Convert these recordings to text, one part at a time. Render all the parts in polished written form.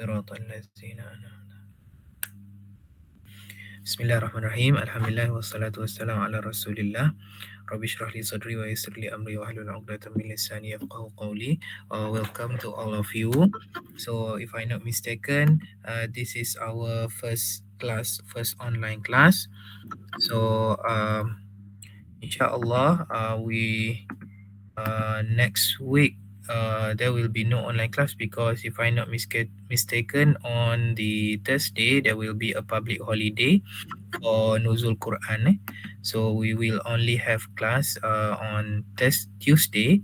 صراط الذين أنعمت. Bismillahirrahmanirrahim. Alhamdulillah wassalatu wassalamu ala Rasulillah. Rabbi shrah li sadri wa yassir li amri wa hlul 'uqdatam min lisani yafqahu qawli. Welcome to all of you. So if I'm not mistaken, this is our first class, first online class. So inshallah, we next week there will be no online class because if I'm not mistaken, on the Thursday there will be a public holiday for Nuzul Quran. So we will only have class on Tuesday,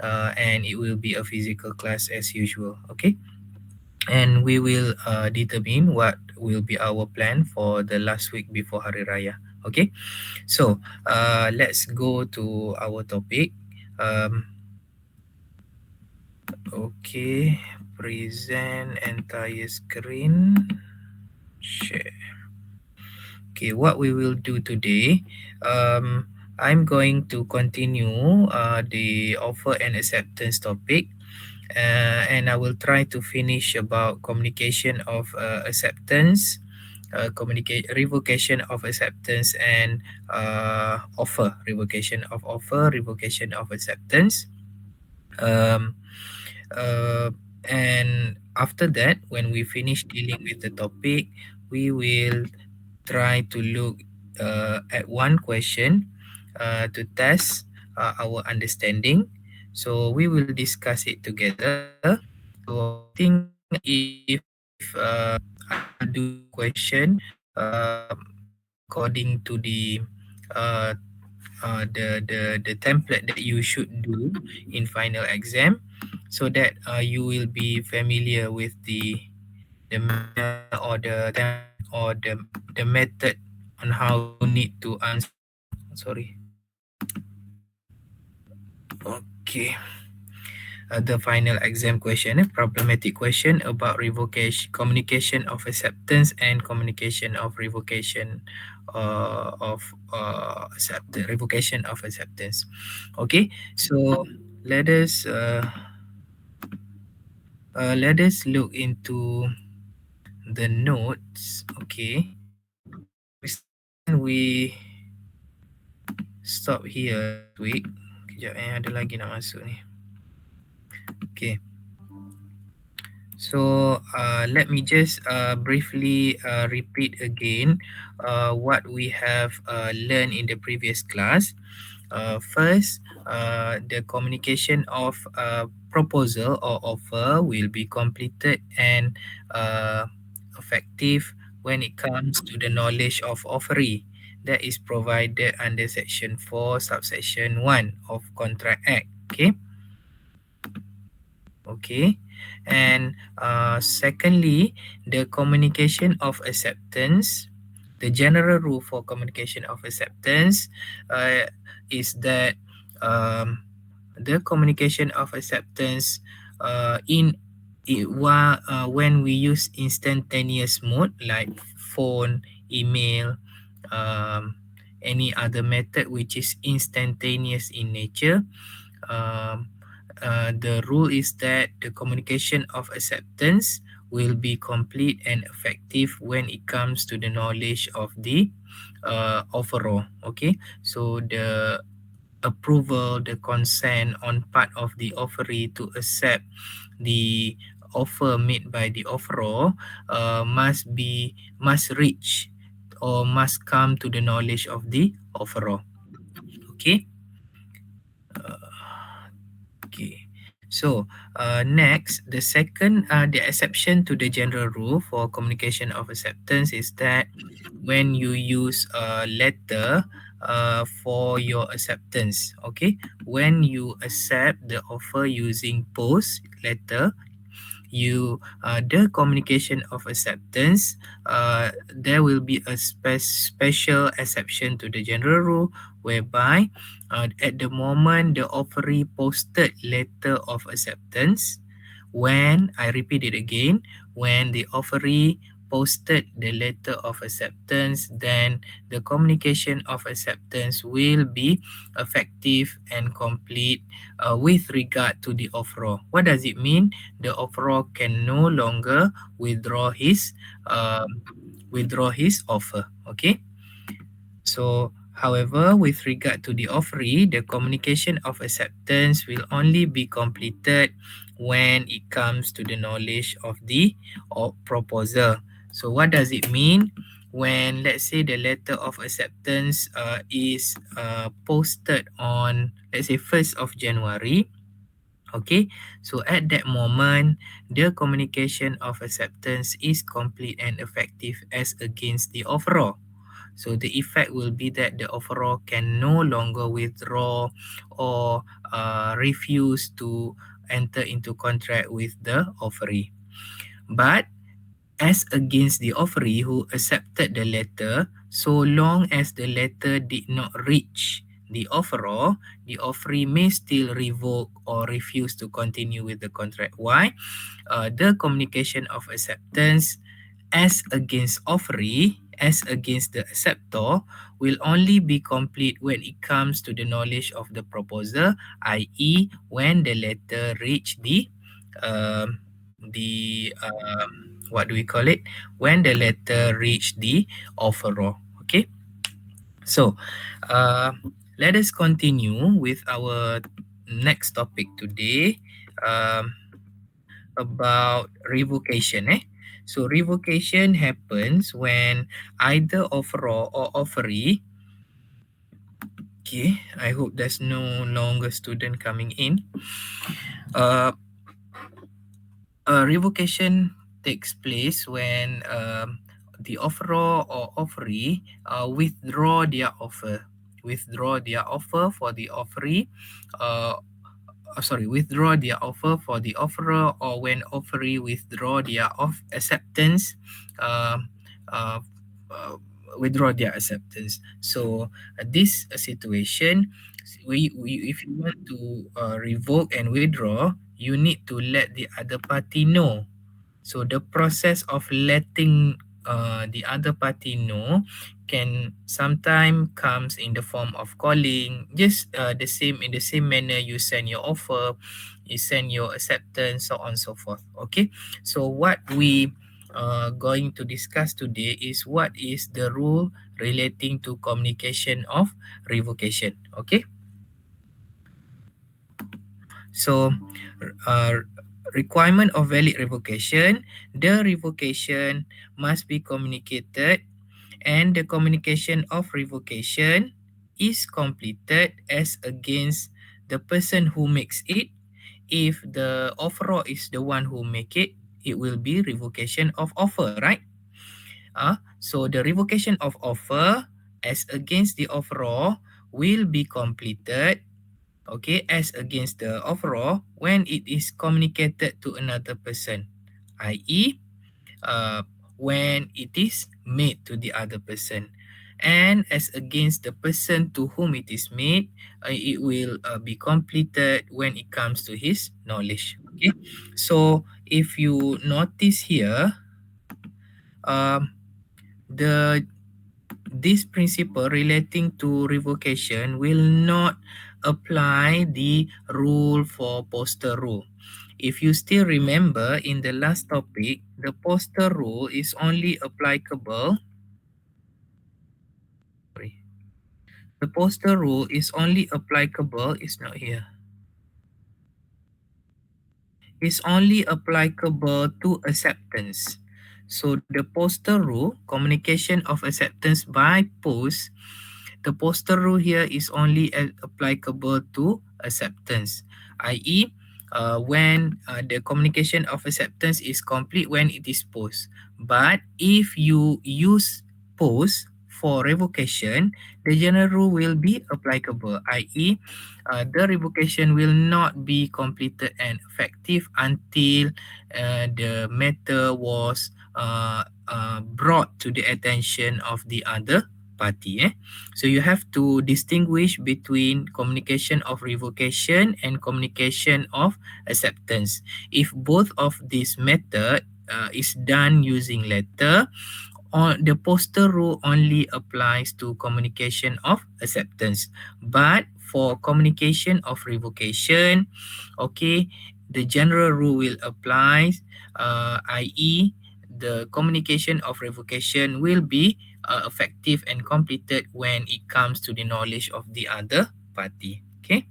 and it will be a physical class as usual. Okay, and we will determine what will be our plan for the last week before Hari Raya. Okay, so let's go to our topic. Um, okay, present entire screen. Share. Okay, what we will do today, I'm going to continue the offer and acceptance topic, and I will try to finish about communication of acceptance, communicate revocation of acceptance, and revocation of acceptance. Um, uh, and after that, when we finish dealing with the topic, we will try to look at one question to test our understanding. So we will discuss it together. So I think if I will do the question according to uh, the template that you should do in final exam, so that you will be familiar with the manner or the template or the method on how you need to answer. Sorry. Okay. The final exam question, problematic question about revocation, communication of acceptance and communication of revocation of revocation of acceptance. Okay, so let us let us look into the notes. Okay, mistaken we stop here last week. Kejap ada lagi nak masuk ni. Okay. So let me just briefly repeat again what we have learned in the previous class. First, the communication of proposal or offer will be completed and effective when it comes to the knowledge of offeree that is provided under section 4 subsection 1 of Contract Act. Okay. Okay, and secondly, the communication of acceptance. The general rule for communication of acceptance is that um, the communication of acceptance when we use instantaneous mode like phone, email, um, any other method which is instantaneous in nature. Um, the rule is that the communication of acceptance will be complete and effective when it comes to the knowledge of the offeror. Okay, so the approval, the consent on part of the offeree to accept the offer made by the offeror must reach or must come to the knowledge of the offeror. Okay. Okay. So next, the second, the exception to the general rule for communication of acceptance is that when you use a letter for your acceptance, okay, when you accept the offer using post letter, you the communication of acceptance, there will be a special exception to the general rule whereby at the moment the offeree posted letter of acceptance, when I repeat it again, when the offeree posted the letter of acceptance, then the communication of acceptance will be effective and complete with regard to the offeror. What does it mean? The offeror can no longer withdraw his offer. Okay. So, however, with regard to the offeree, the communication of acceptance will only be completed when it comes to the knowledge of the proposer. So, what does it mean? When, let's say, the letter of acceptance is posted on, let's say, 1st of January. Okay, so at that moment, the communication of acceptance is complete and effective as against the offeror. So the effect will be that the offeror can no longer withdraw or refuse to enter into contract with the offeree. But as against the offeree who accepted the letter, so long as the letter did not reach the offeror, the offeree may still revoke or refuse to continue with the contract. Why? The communication of acceptance as against offeree, as against the acceptor, will only be complete when it comes to the knowledge of the proposer, i.e., when the letter reach um, what do we call it? When the letter reach the offeror. Okay. So, uh, let us continue with our next topic today. Um, about revocation. So revocation happens when either offeror or offeree. Okay, I hope there's no longer student coming in. Uh, revocation takes place when the offeror or offeree withdraw their offer. Withdraw their offer for the offeree. Uh, withdraw their offer for the offerer, or when offeree withdraw their acceptance, um, uh, uh, withdraw their acceptance. So this situation, if you want to revoke and withdraw, you need to let the other party know. So the process of letting the other party know can sometimes comes in the form of calling, just in the same manner you send your offer, you send your acceptance, so on and so forth. Okay, so what we going to discuss today is what is the rule relating to communication of revocation. Okay, so uh, requirement of valid revocation, the revocation must be communicated, and the communication of revocation is completed as against the person who makes it. If the offeror is the one who make it will be revocation of offer, right? So the revocation of offer as against the offeror will be completed, okay, as against the offeror when it is communicated to another person, i.e., uh, when it is made to the other person, and as against the person to whom it is made, it will be completed when it comes to his knowledge. Okay, so if you notice here, um, the this principle relating to revocation will not apply the rule for poster rule. If you still remember in the last topic, the poster rule is only applicable. Sorry. The poster rule is only applicable, it's not here. It's only applicable to acceptance. So the poster rule, communication of acceptance by post, the poster rule here is only applicable to acceptance, i.e., when the communication of acceptance is complete when it is post. But if you use post for revocation, the general rule will be applicable, i.e., the revocation will not be completed and effective until the matter was brought to the attention of the other party. So you have to distinguish between communication of revocation and communication of acceptance. If both of these method is done using letter, on the poster rule only applies to communication of acceptance. But for communication of revocation, okay, the general rule will apply, i.e., the communication of revocation will be effective and completed when it comes to the knowledge of the other party. Okay.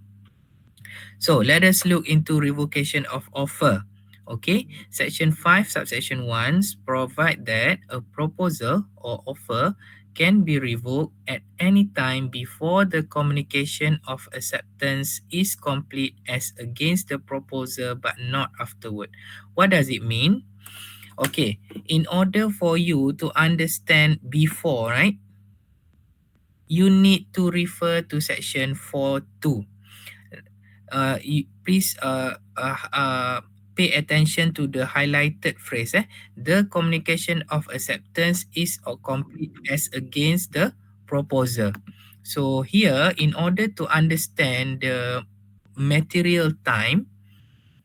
So let us look into revocation of offer. Okay, Section 5, Subsection 1 provide that a proposal or offer can be revoked at any time before the communication of acceptance is complete as against the proposer but not afterward. What does it mean? Okay, in order for you to understand before, right, you need to refer to Section 4.2. Please pay attention to the highlighted phrase. The communication of acceptance is complete as against the proposer. So here, in order to understand the material time,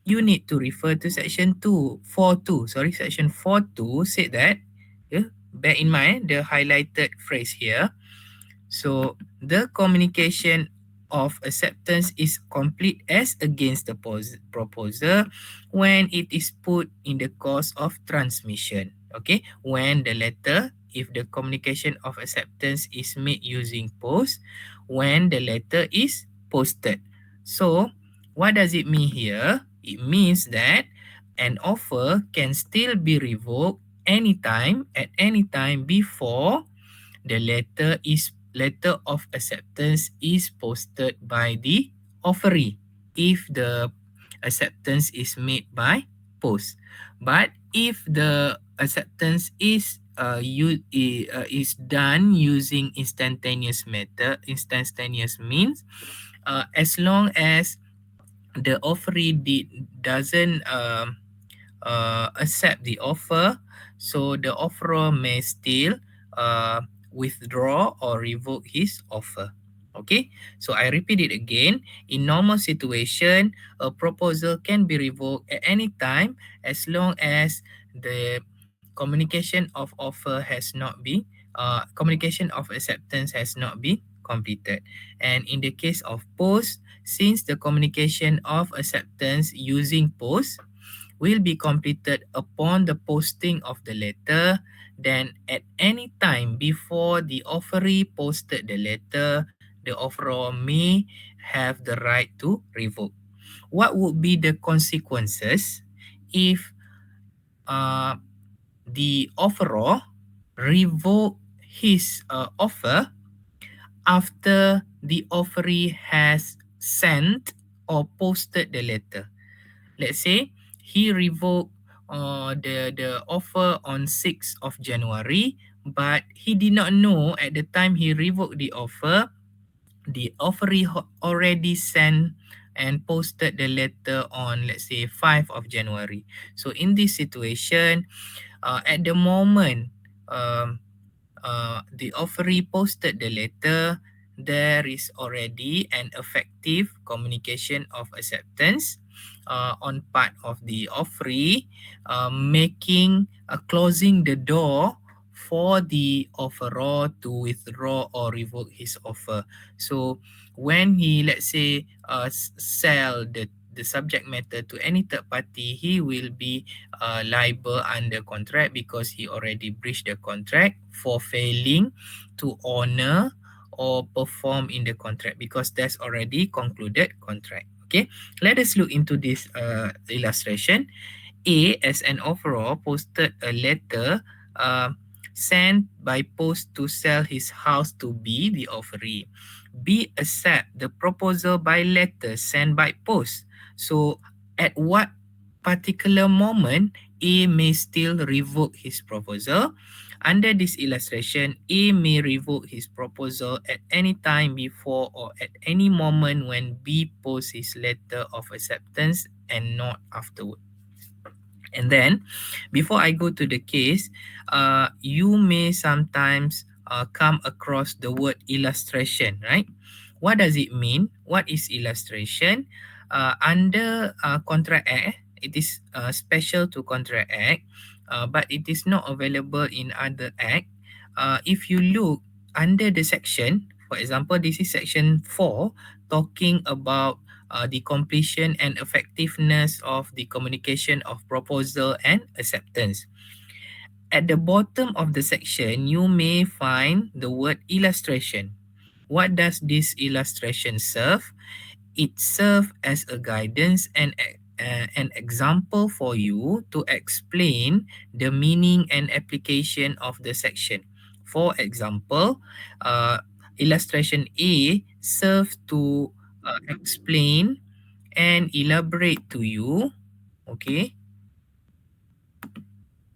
you need to refer to section 242. Sorry, section 42 said that. Bear in mind the highlighted phrase here. So the communication of acceptance is complete as against the proposer when it is put in the course of transmission. Okay, when the letter, if the communication of acceptance is made using post, when the letter is posted. So what does it mean here? It means that an offer can still be revoked anytime at any time before the letter of acceptance is posted by the offeree if the acceptance is made by post. But if the acceptance is done using instantaneous means, as long as the offeree doesn't accept the offer, so the offerer may still uh, withdraw or revoke his offer. Okay, so I repeat it again. In normal situation, a proposal can be revoked at any time as long as the communication of offer has not been communication of acceptance has not been completed. And in the case of post, since the communication of acceptance using post will be completed upon the posting of the letter, then at any time before the offeree posted the letter, the offeror may have the right to revoke. What would be the consequences if uh, the offeror revoke his offer after the offeree has sent or posted the letter? Let's say he revoked the offer on 6th of January, but he did not know at the time he revoked the offeree already sent and posted the letter on, let's say, 5th of January. So in this situation, at the moment um, the offeree posted the letter, there is already an effective communication of acceptance on part of the offeree, making closing the door for the offeror to withdraw or revoke his offer. So when he, let's say, sell the subject matter to any third party, he will be liable under contract because he already breached the contract for failing to honor or perform in the contract because that's already concluded contract. Okay, let us look into this illustration. A, as an offeror, posted a letter sent by post to sell his house to B, the offeree. B accept the proposal by letter sent by post. So at what particular moment A may still revoke his proposal? Under this illustration, A may revoke his proposal at any time before or at any moment when B posts his letter of acceptance and not afterward. And then, before I go to the case, you may sometimes come across the word illustration, right? What does it mean? What is illustration? Under Contract Act, it is special to Contract Act. but it is not available in other act. If you look under the section, for example, this is section 4, talking about the completion and effectiveness of the communication of proposal and acceptance. At the bottom of the section, you may find the word illustration. What does this illustration serve? It serves as a guidance and an example for you to explain the meaning and application of the section. For example, illustration A serves to explain and elaborate to you, okay,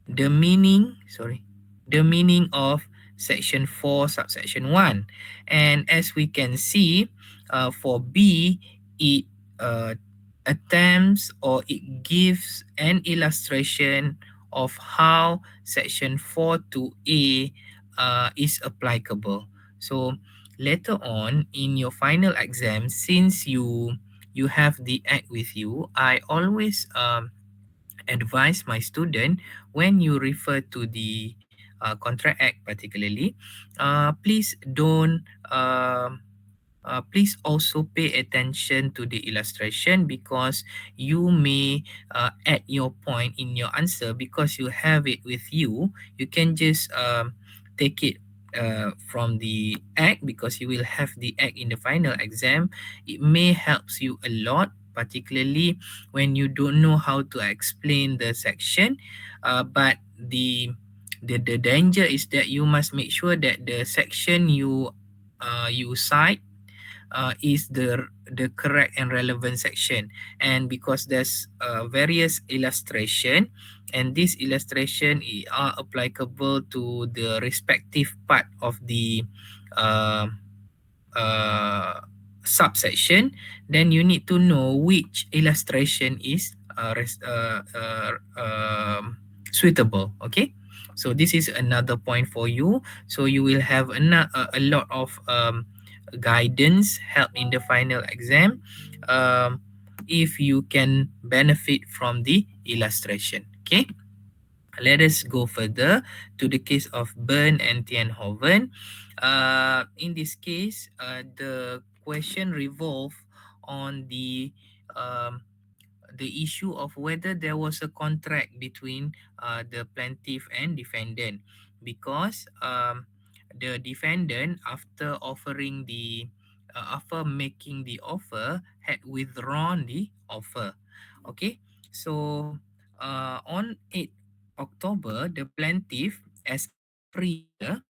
the meaning, sorry, the meaning of section 4 subsection 1. And as we can see, for B, it uh, attempts or it gives an illustration of how section 4 to A is applicable. So later on in your final exam, since you have the act with you, I always advise my student, when you refer to the contract act particularly, please don't please also pay attention to the illustration, because you may add your point in your answer because you have it with you. You can just take it from the act, because you will have the act in the final exam. It may helps you a lot, particularly when you don't know how to explain the section. But the danger is that you must make sure that the section you cite is the correct and relevant section. And because there's various illustration, and this illustration are applicable to the respective part of the uh, uh, subsection, then you need to know which illustration is suitable. Okay, so this is another point for you. So you will have a lot of guidance help in the final exam, um, if you can benefit from the illustration. Okay, let us go further to the case of Bern and Tienhoven. In this case, the question revolve on the issue of whether there was a contract between the plaintiff and defendant, because the defendant, after offering after making the offer, had withdrawn the offer. Okay, so on 8th October, the plaintiff, as a offeree here,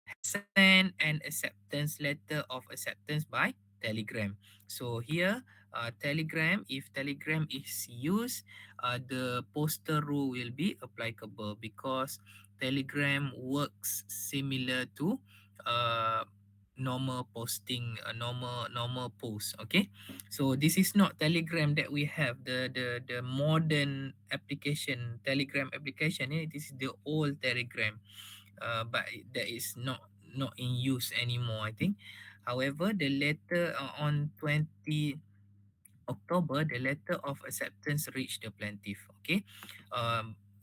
had sent an acceptance letter of acceptance by Telegram. So here, Telegram, if Telegram is used, the poster rule will be applicable, because Telegram works similar to uh, normal posting, normal post. Okay, so this is not Telegram that we have, the modern application, Telegram application. This is the old Telegram, but that is not in use anymore, I think. However, the letter on 20 October, the letter of acceptance reached the plaintiff. Okay,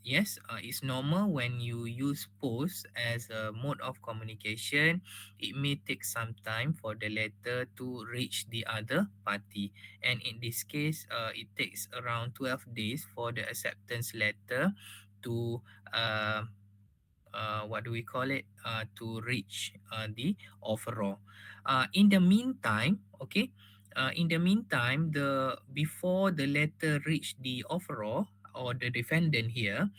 yes, it's normal when you use post as a mode of communication. It may take some time for the letter to reach the other party, and in this case, it takes around 12 days for the acceptance letter to what do we call it, to reach the overall. In the meantime, okay, in the meantime, the before the letter reach the overall or the defendant here,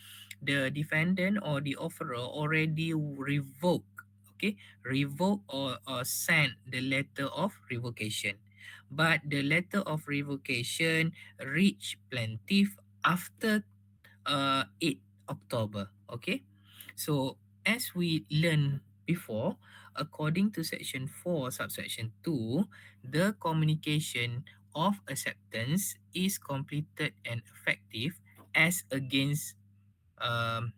the defendant or the offerer already revoke, okay, revoke or send the letter of revocation. But the letter of revocation reach plaintiff after 8 October. Okay, so as we learned before, according to section 4 subsection 2, the communication of acceptance is completed and effective as against um,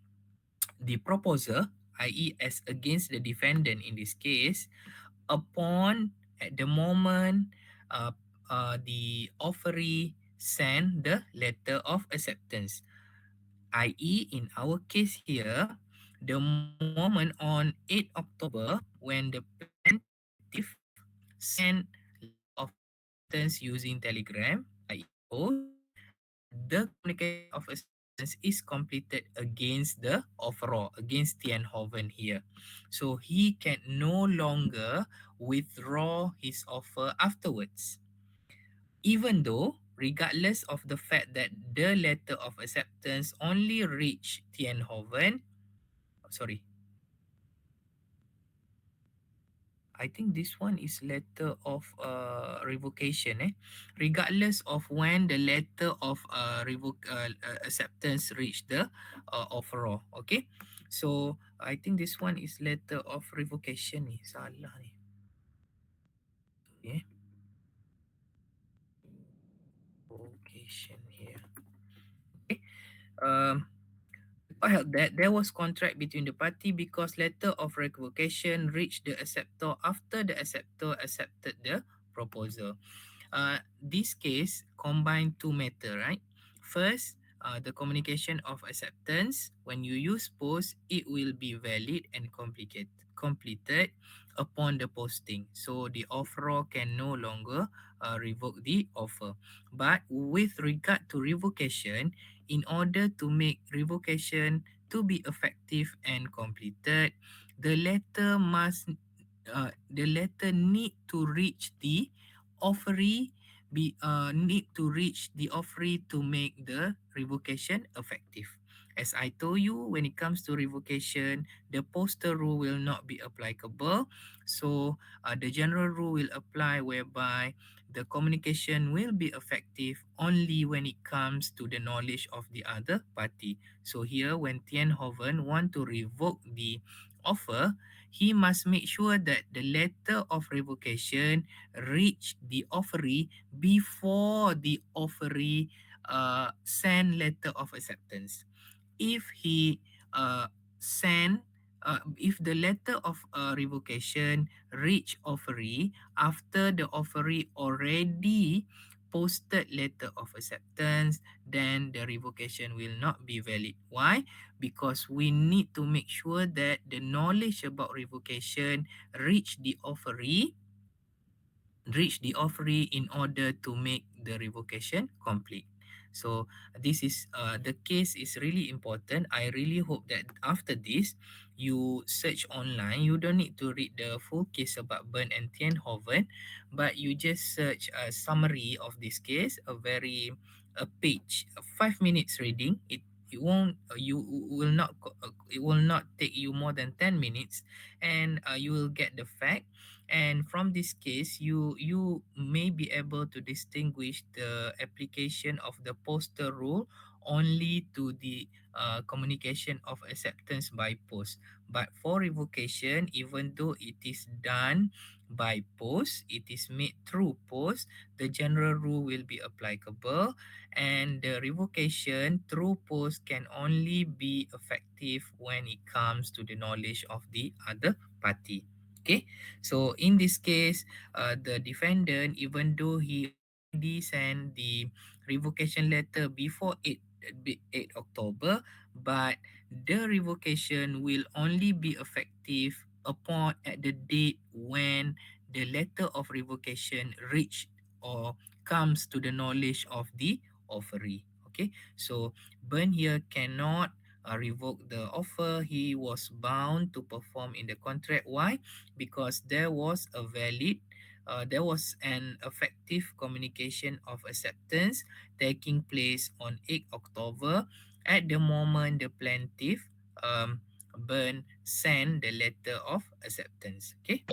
the proposer, i.e. as against the defendant in this case, upon at the moment uh, the offeree send the letter of acceptance. i.e., in our case here, the moment on 8 October when the plaintiff sent letter of acceptance using Telegram, i.e. post, the communication of acceptance is completed against the offeror, against Tienhoven here. So he can no longer withdraw his offer afterwards, even though, regardless of the fact that the letter of acceptance only reached Tienhoven, sorry, I think this one is letter of revocation. Regardless of when the letter of acceptance reached the offeror. Okay, so I think this one is letter of revocation ni. Salah ni. Okay, revocation here. Okay. Um, I held that there was contract between the party because letter of revocation reached the acceptor after the acceptor accepted the proposal. This case combine two matter, right? First, the communication of acceptance. When you use post, it will be valid and completed upon the posting. So the offeror can no longer revoke the offer. But with regard to revocation, in order to make revocation to be effective and completed, the letter need to reach the offeree need to reach the offeree to make the revocation effective. As I told you, when it comes to revocation, the poster rule will not be applicable. So the general rule will apply whereby the communication will be effective only when it comes to the knowledge of the other party. So here, when Tienhoven want to revoke the offer, he must make sure that the letter of revocation reach the offeree before the offeree send letter of acceptance. If he send if the letter of revocation reach offeree after the offeree already posted letter of acceptance, then the revocation will not be valid. Why? Because we need to make sure that the knowledge about revocation reach the offeree in order to make the revocation complete. So this is the case is really important. I really hope that after this you search online. You don't need to read the full case about Bern and Tienhoven, but you just search a summary of this case, a page, a 5 minutes reading. It won't you will not it will not take you more than 10 minutes, and you will get the fact. And from this case, you may be able to distinguish the application of the poster rule only to the communication of acceptance by post. But for revocation, even though it is done by post, it is made through post, the general rule will be applicable, and the revocation through post can only be effective when it comes to the knowledge of the other party. Okay, so in this case, the defendant, even though he already sent the revocation letter before 8 October, but the revocation will only be effective upon at the date when the letter of revocation reached or comes to the knowledge of the offeree. Okay, so Bern here cannot revoke the offer. He was bound to perform in the contract. Why? Because there was an effective communication of acceptance taking place on 8 October at the moment the plaintiff Bern sent the letter of acceptance. Okay.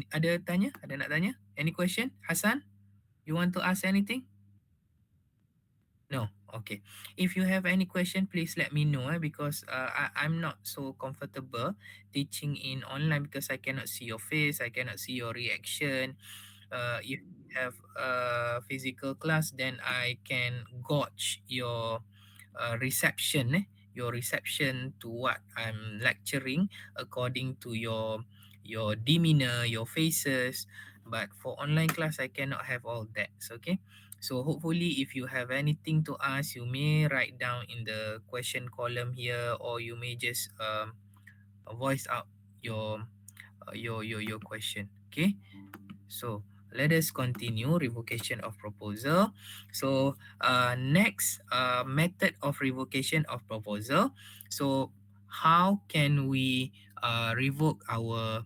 Ada nak tanya? Any question? Hassan, you want to ask anything? No, okay. If you have any question, please let me know because I'm not so comfortable teaching in online because I cannot see your face, I cannot see your reaction. If you have a physical class, then I can gauge your your reception to what I'm lecturing according to your demeanor, your faces. But for online class, I cannot have all that. Okay. So hopefully, if you have anything to ask, you may write down in the question column here, or you may just voice out your your question. Okay. So let us continue revocation of proposal. So next method of revocation of proposal. So how can we revoke our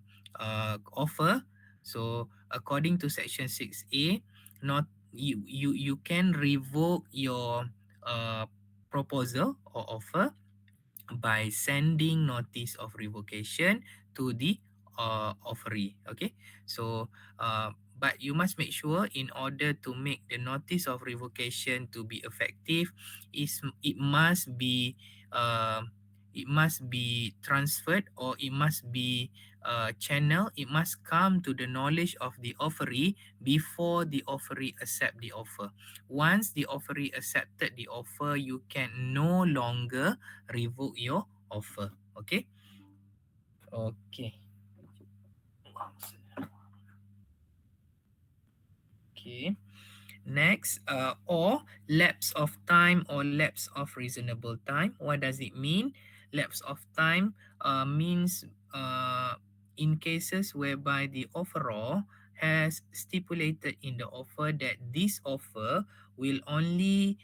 offer? So according to section 6A, not you can revoke your uh, proposal or offer by sending notice of revocation to the offeree. Okay, so but you must make sure, in order to make the notice of revocation to be effective, is uh, it must be transferred, or it must be channel. It must come to the knowledge of the offeree before the offeree accept the offer. Once the offeree accepted the offer, you can no longer revoke your offer. Okay. Okay. Okay. Next, or lapse of time or lapse of reasonable time. What does it mean? Lapse of time means in cases whereby the offeror has stipulated in the offer that this offer will only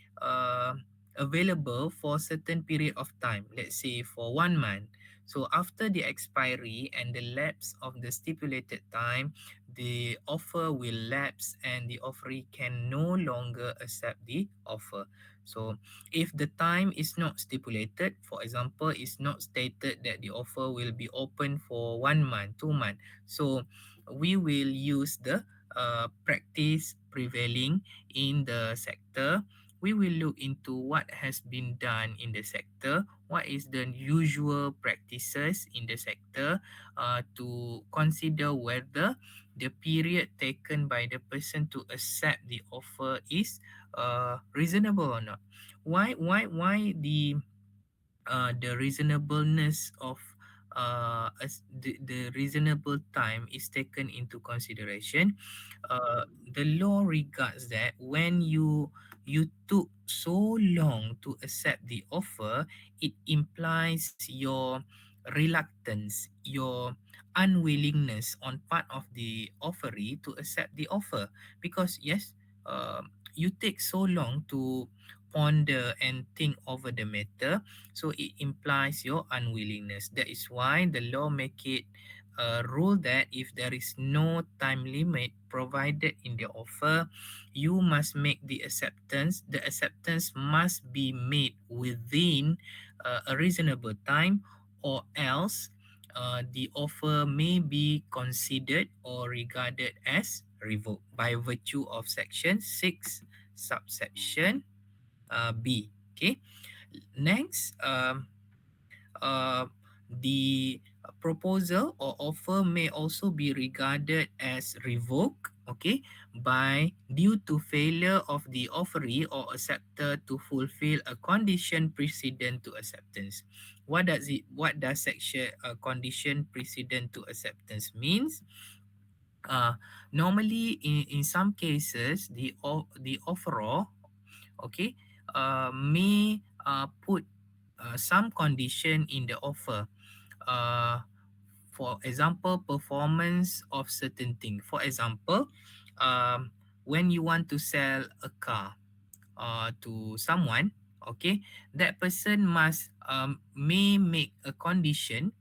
available for certain period of time, let's say for 1 month. So after the expiry and the lapse of the stipulated time, the offer will lapse and the offeree can no longer accept the offer. So if the time is not stipulated, for example, it's not stated that the offer will be open for 1 month, 2 months, so we will use the practice prevailing in the sector. We will look into what has been done in the sector, what is the usual practices in the sector, to consider whether the period taken by the person to accept the offer is reasonable or not. Why the reasonableness of the reasonable time is taken into consideration. The law regards that when you took so long to accept the offer, it implies your reluctance, your unwillingness on part of the offeree to accept the offer. Because yes, you take so long to ponder and think over the matter, so it implies your unwillingness. That is why the law make it a rule that if there is no time limit provided in the offer, you must make the acceptance. The acceptance must be made within a reasonable time, or else the offer may be considered or regarded as revoked by virtue of section 6 subsection B. Okay. Next, uh, the proposal or offer may also be regarded as revoked, okay, by due to failure of the offeree or acceptor to fulfill a condition precedent to acceptance. What does section condition precedent to acceptance means? Normally in some cases, the offeror, okay, may put some condition in the offer. uh, for example, performance of certain thing. For example, when you want to sell a car to someone, okay, that person must may make a condition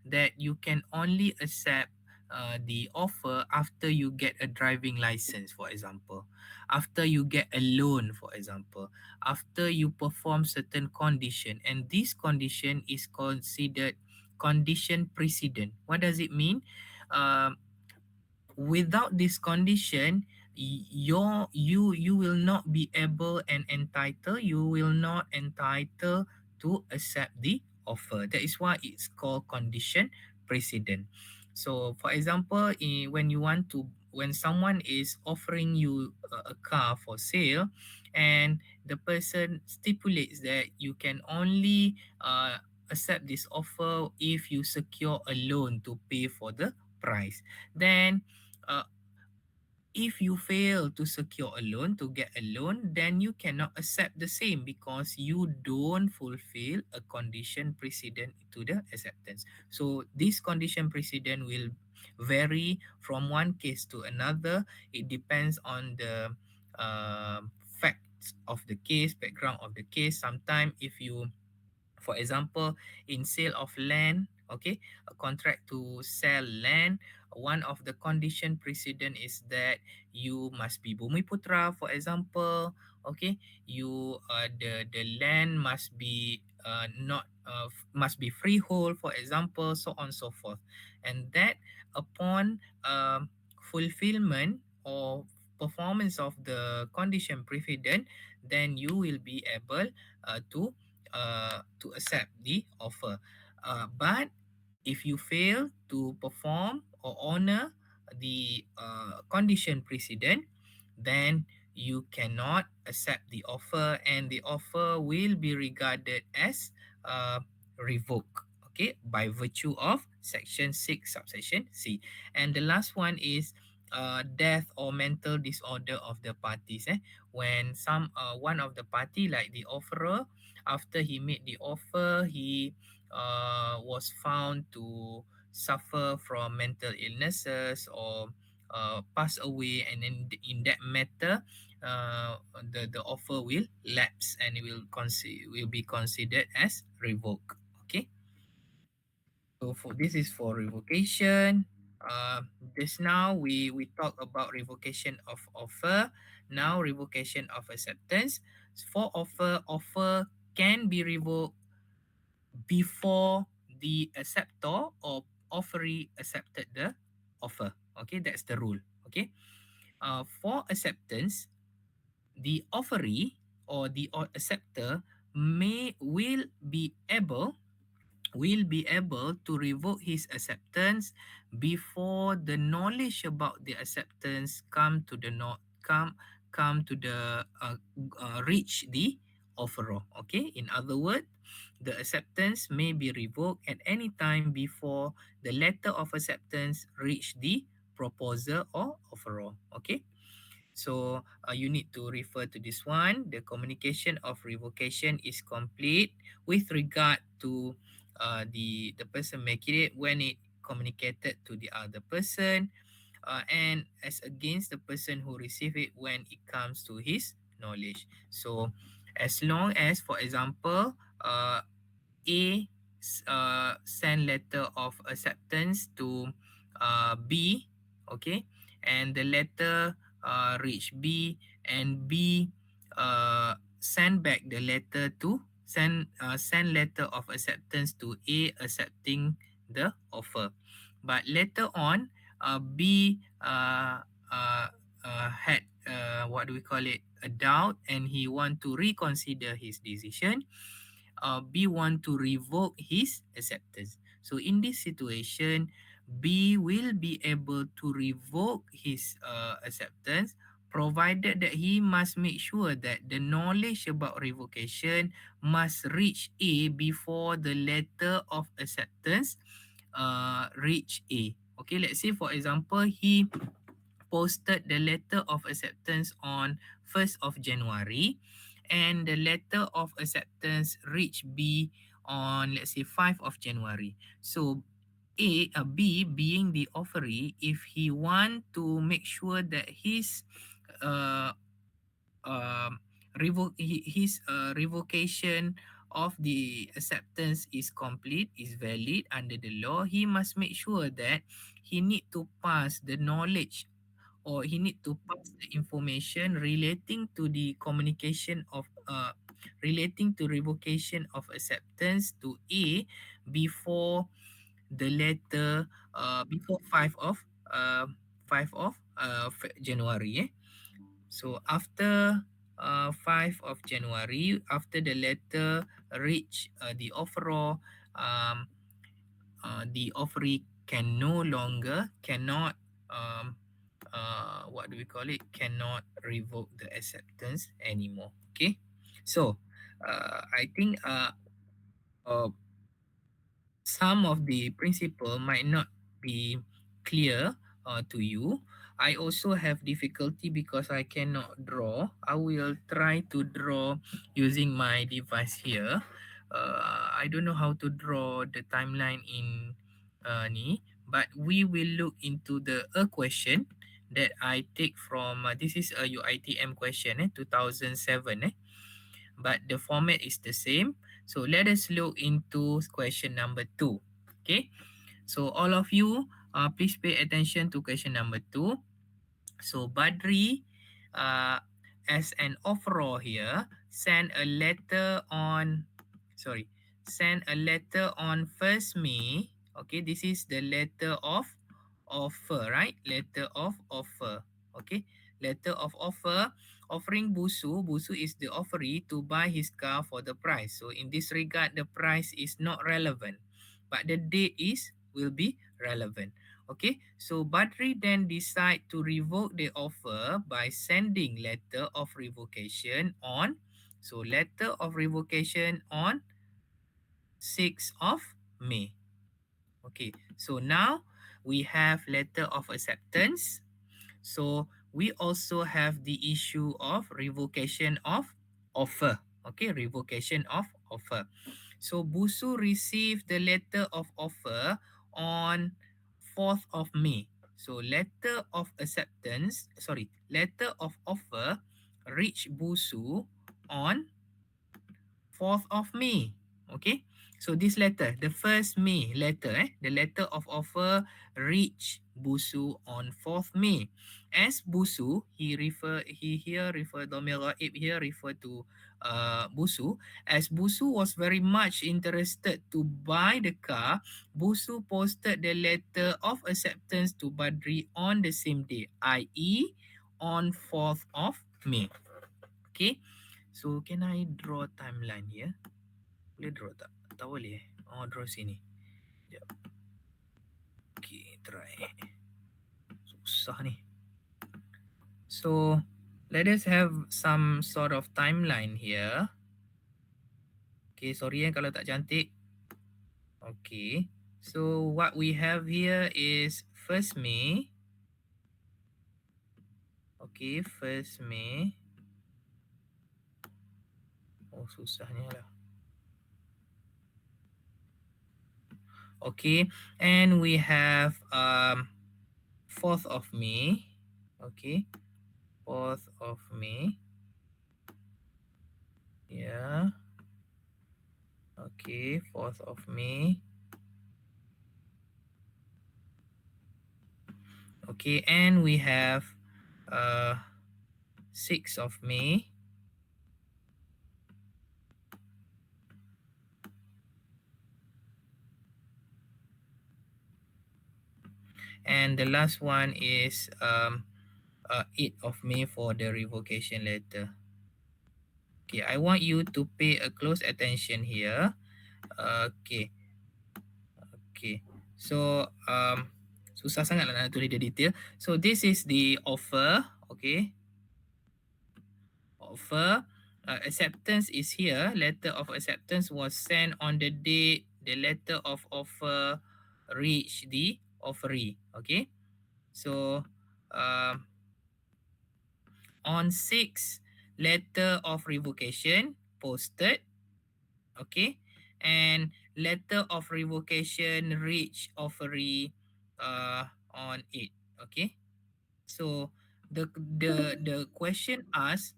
that you can only accept the offer after you get a driving license, for example, after you get a loan, for example, after you perform certain condition, and this condition is considered condition precedent. What does it mean? Um Without this condition, you will not be able and entitled, you will not entitled to accept the offer. That is why it's called condition precedent. So for example, when you want to, when someone is offering you a car for sale, and the person stipulates that you can only accept this offer if you secure a loan to pay for the price, then uh, If you fail to secure a loan, to get a loan, then you cannot accept the same because you don't fulfill a condition precedent to the acceptance. So this condition precedent will vary from one case to another. It depends on the facts of the case, background of the case. Sometimes if you, for example, in sale of land, okay, a contract to sell land, one of the condition precedent is that you must be bumi putra, for example, okay, you the land must be not must be freehold, for example, so on so forth. And that upon fulfillment or performance of the condition precedent, then you will be able to accept the offer. But if you fail to perform or honor the condition precedent, then you cannot accept the offer, and the offer will be regarded as revoked. Okay, by virtue of section 6 subsection C. And the last one is death or mental disorder of the parties. When one of the party, like the offerer, after he made the offer, he was found to suffer from mental illnesses or pass away, and in that matter, the offer will lapse and it will be considered as revoked. Okay, so for this is for revocation. Just now we talk about revocation of offer. Now revocation of acceptance. For offer can be revoked before the acceptor or offeree accepted the offer. Okay, that's the rule. Okay, for acceptance, the offeree or the acceptor will be able to revoke his acceptance before the knowledge about the acceptance come to the reach the offeror. Okay, in other words, the acceptance may be revoked at any time before the letter of acceptance reach the proposer or offeror. Okay, so you need to refer to this one. The communication of revocation is complete with regard to the person making it when it communicated to the other person, and as against the person who received it when it comes to his knowledge. So as long as, for example, A send letter of acceptance to B, okay, and the letter reach B, and B send back the letter to send letter of acceptance to A accepting the offer. But later on, B had what do we call it, a doubt, and he want to reconsider his decision. B want to revoke his acceptance. So in this situation, B will be able to revoke his acceptance, provided that he must make sure that the knowledge about revocation must reach A before the letter of acceptance reach A. Okay, let's say for example, he posted the letter of acceptance on 1st of January, and the letter of acceptance reached B on, let's say, 5th of January. So B being the offeree, if he want to make sure that his uh, um, his revocation of the acceptance is complete, is valid under the law, he must make sure that he need to pass the knowledge, or he need to pass the information relating to the communication of relating to revocation of acceptance to A before the letter before 5 of uh, 5 of January. So after 5 of January, after the letter reach the offeror, um, the offeree can no longer cannot what do we call it, cannot revoke the acceptance anymore. Okay, so I think uh, some of the principle might not be clear to you. I also have difficulty because I cannot draw. I will try to draw using my device here. I don't know how to draw the timeline in ni, but we will look into the a question that I take from this is a UITM question 2007 but the format is the same. So let us look into question number 2. Okay, so all of you please pay attention to question number 2. So Badri, uh, as an offeror here, sorry, send a letter on 1st May. Okay, this is the letter of offer, right? Letter of offer. Okay, letter of offer offering Busu. Busu is the offeree to buy his car for the price. So in this regard, the price is not relevant, but the date is will be relevant. Okay, so Badri then decide to revoke the offer by sending letter of revocation on, so letter of revocation on 6th of May. Okay, so now we have letter of acceptance. So we also have the issue of revocation of offer. Okay, revocation of offer. So Busu received the letter of offer on 4th of May. So letter of acceptance, letter of offer reached Busu on 4th of May. Okay. So this letter, the first May letter, the letter of offer reached Busu on 4th May. As Busu, he here refer Domir Raib here refer to Busu. As Busu was very much interested to buy the car, Busu posted the letter of acceptance to Badri on the same day, i.e. on 4th of May. Okay. So can I draw timeline here? Boleh draw tak? Tak boleh. Oh, draw sini. Sekejap. Okay, try. Susah ni. So, let us have some sort of timeline here. Okay, sorry kalau tak cantik. Okay. So, what we have here is 1st May. Okay, 1st May. Oh, susahnya lah. Okay, and we have 4th of May. Okay, 4th of May. Yeah. Okay, 4th of May. Okay, and we have 6th of May. And the last one is 8th of May for the revocation letter. Okay, I want you to pay a close attention here. Okay. Okay. So susah sangat lah nak tulis dia detail. So this is the offer. Okay. Offer. Acceptance is here. Letter of acceptance was sent on the date the letter of offer reached the offeree. Okay. So on 6, letter of revocation posted. Okay. And letter of revocation reached offeree on 8. Okay. So the question asks,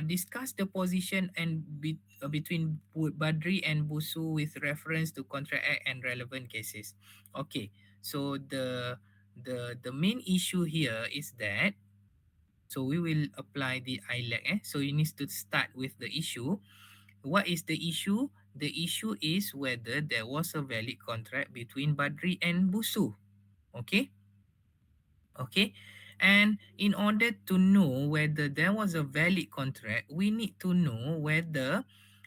discuss the position between Badri and Busu with reference to Contract Act and relevant cases. Okay, so the main issue here is that, so we will apply the ILAC. So you need to start with the issue. What is the issue? The issue is whether there was a valid contract between Badri and Busu. Okay. Okay. And in order to know whether there was a valid contract, we need to know whether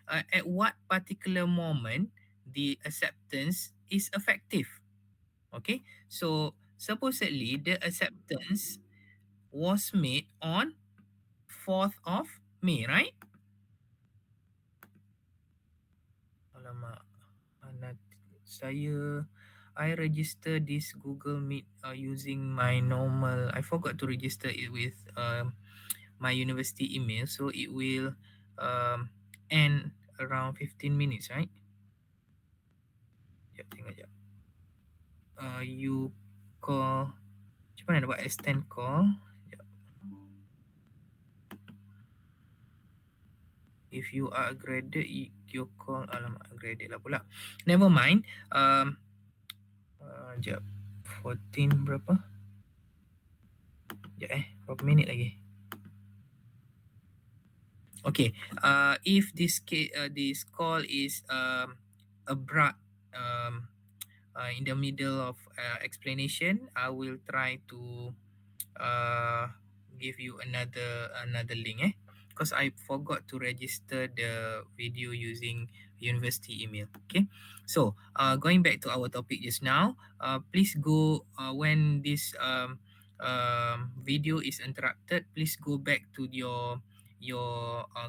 at what particular moment the acceptance is effective. Okay. So supposedly the acceptance was made on 4th of May, right? Alamak, saya I register this Google Meet using my normal. I forgot to register it with my university email, so it will um, end around 15 minutes, right? Sekejap, tengok sekejap. You call. Macam mana nak buat extend call? Sekejap. If you are graded, you call. Alamak, graded lah pula. Never mind. Sekejap. 14 berapa? Sekejap berapa minit lagi? Okay. If this call is abrupt in the middle of explanation, I will try to uh, give you another link because I forgot to register the video using university email. Okay, so going back to our topic just now, please go when this video is interrupted, please go back to your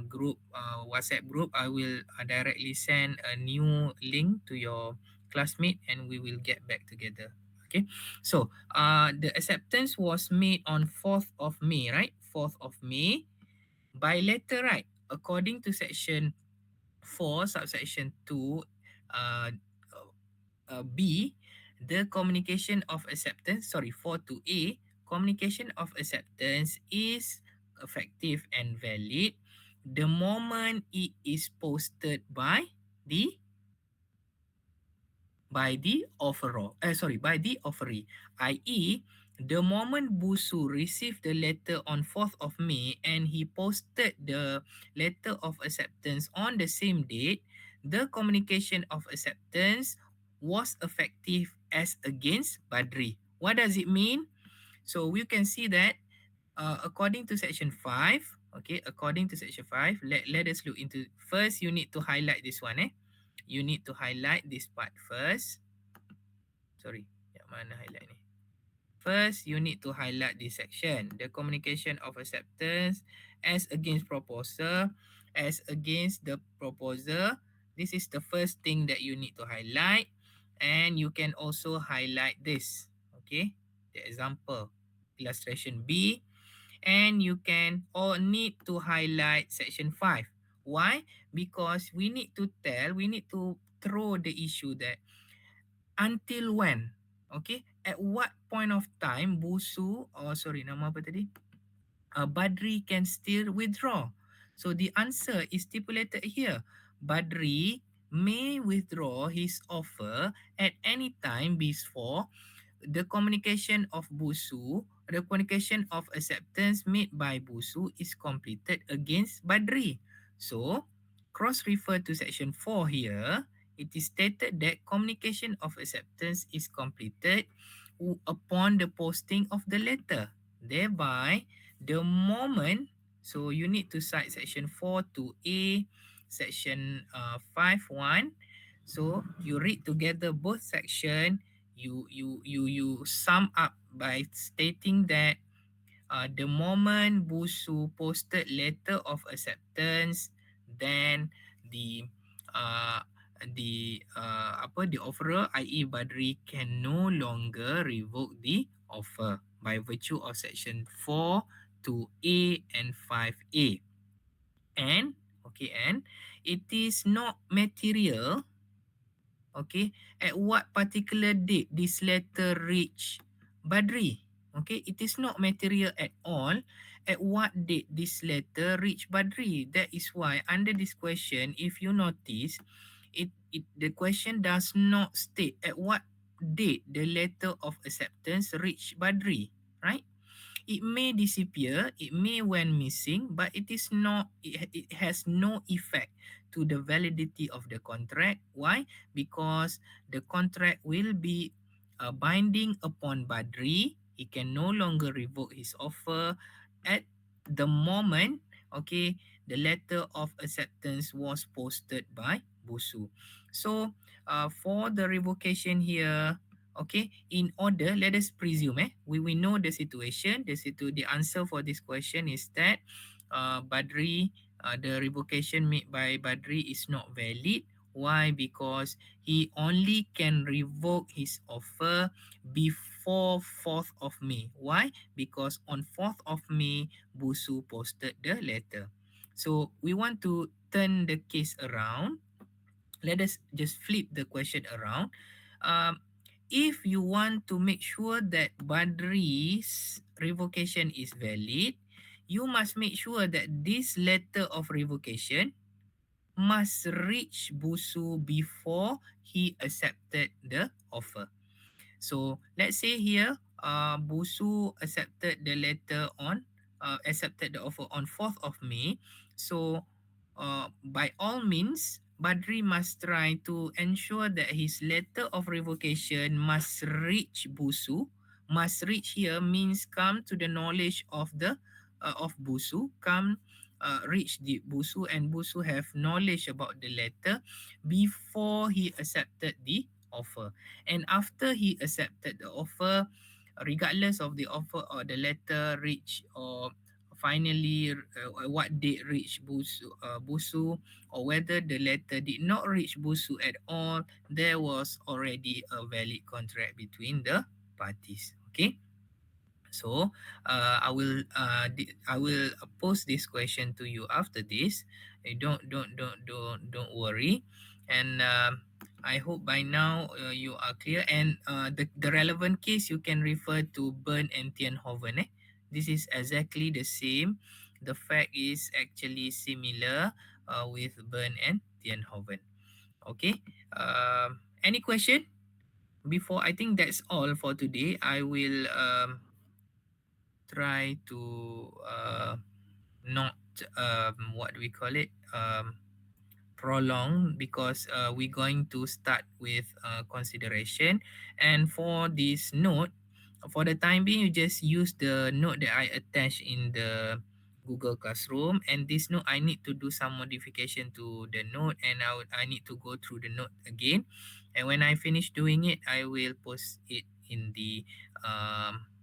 group WhatsApp group. I will directly send a new link to your classmate and we will get back together. Okay, so the acceptance was made on 4th of May, right? 4th of May by letter, right? According to section 4, subsection 2, uh, B, the communication of acceptance, sorry, 4 to A, communication of acceptance is effective and valid the moment it is posted the by the offeror, by the offeree, i.e., the moment Busu received the letter on 4th of May and he posted the letter of acceptance on the same date, the communication of acceptance was effective as against Badri. What does it mean? So we can see that according to section 5, okay, according to section 5, let us look into, first you need to highlight this one. You need to highlight this part first. Sorry, yang mana highlight ni? First, you need to highlight this section. The communication of acceptance as against proposer, as against the proposer. This is the first thing that you need to highlight. And you can also highlight this. Okay, the example, illustration B. And you can or need to highlight section 5. Why? Because we need to throw the issue that until when, okay, at what point of time Busu, nama apa tadi, Badri can still withdraw. So the answer is stipulated here. Badri may withdraw his offer at any time before the communication of Busu, the communication of acceptance made by Busu is completed against Badri. So, cross-refer to section 4 here, it is stated that communication of acceptance is completed upon the posting of the letter. Thereby, the moment, so you need to cite section 4 to A, section 5.1. So, you read together both section. You sum up by stating that the moment Busu posted letter of acceptance, then the offerer, i.e. Badri, can no longer revoke the offer by virtue of section 4 to A and 5A. And it is not material, okay, at what particular date this letter reach Badri. Okay, it is not material at all at what date this letter reach Badri. That is why under this question, if you notice, the question does not state at what date the letter of acceptance reach Badri, right? It may disappear, it may went missing, but it is not, it has no effect to the validity of the contract. Why? Because the contract will be binding upon Badri. He can no longer revoke his offer at the moment, okay, the letter of acceptance was posted by Busu. So for the revocation here, okay, in order, let us presume, we know the situation. The answer for this question is that Badri, the revocation made by Badri is not valid Why? Because he only can revoke his offer before 4th of May. Why? Because on 4th of May, Busu posted the letter. So we want to turn the case around. Let us just flip the question around. Um, if you want to make sure that Badri's revocation is valid, you must make sure that this letter of revocation must reach Busu before he accepted the offer. So let's say here, Busu accepted the letter on accepted the offer on 4th of May. So by all means, Badri must try to ensure that his letter of revocation must reach Busu. Must reach here means come to the knowledge of Busu, come reach the Busu, and Busu have knowledge about the letter before he accepted the offer. And after he accepted the offer, regardless of the offer or the letter reach or finally what date reach Busu, or whether the letter did not reach Busu at all, there was already a valid contract between the parties. Okay. So I will post this question to you after this. Don't worry, and I hope by now you are clear. And the relevant case you can refer to Bern and Tienhoven. This is exactly the same. The fact is actually similar with Bern and Tienhoven. Okay. Any question? Before, I think that's all for today. I will try to not what do we call it, prolong, because we're going to start with consideration. And for this note, for the time being, you just use the note that I attached in the Google Classroom. And this note, I need to do some modification to the note, and I need to go through the note again. And when I finish doing it, I will post it in the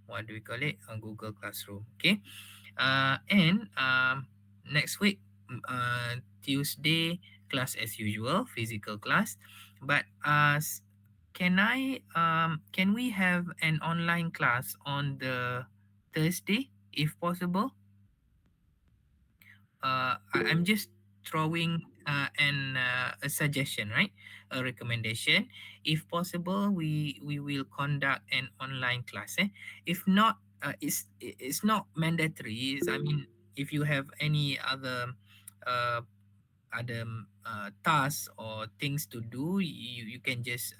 what do we call it, Google Classroom. Okay. And next week, Tuesday, class as usual, physical class. But can we have an online class on the Thursday if possible? I'm just throwing a suggestion, right? A recommendation. If possible, we will conduct an online class. If not, it's not mandatory. I mean, if you have any uh, other tasks or things to do, you can just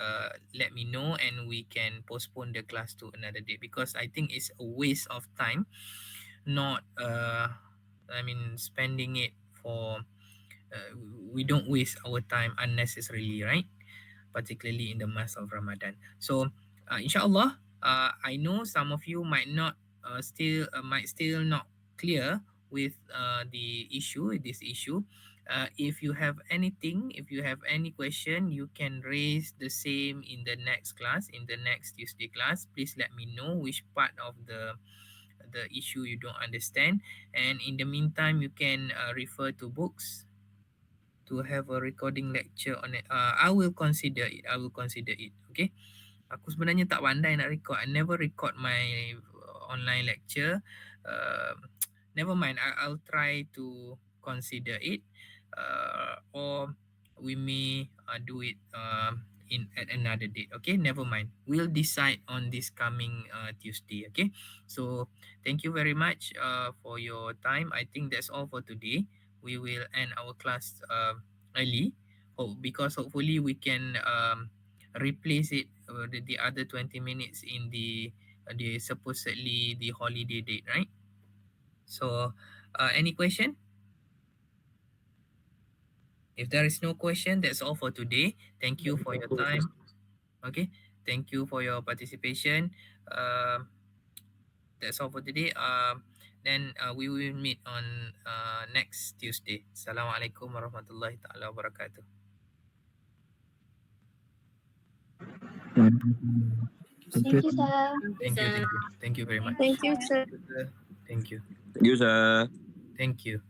let me know, and we can postpone the class to another day, because I think it's a waste of time, not I mean, spending it for we don't waste our time unnecessarily, right? Particularly in the month of Ramadan. So, inshallah, I know some of you might still not clear with this issue. If you have anything, if you have any question, you can raise the same in the next class, in the next Tuesday class. Please let me know which part of the issue you don't understand, and in the meantime, you can refer to books to have a recording lecture on it. I will consider it. I will consider it. Okay. Aku sebenarnya tak pandai nak record. I never record my online lecture. Never mind. I'll try to consider it. Or we may do it in at another date. Okay. Never mind. We'll decide on this coming Tuesday. Okay. So thank you very much for your time. I think that's all for today. We will end our class early. Because hopefully we can replace it the other 20 minutes in the supposedly the holiday date, right? So any question? If there is no question, that's all for today. Thank you for your time. Okay, thank you for your participation. That's all for today. Then we will meet on next Tuesday. Assalamualaikum warahmatullahi taala wabarakatuh. Thank you, sir. Thank you very much. Thank you, sir. Thank you. Thank you, sir. Thank you.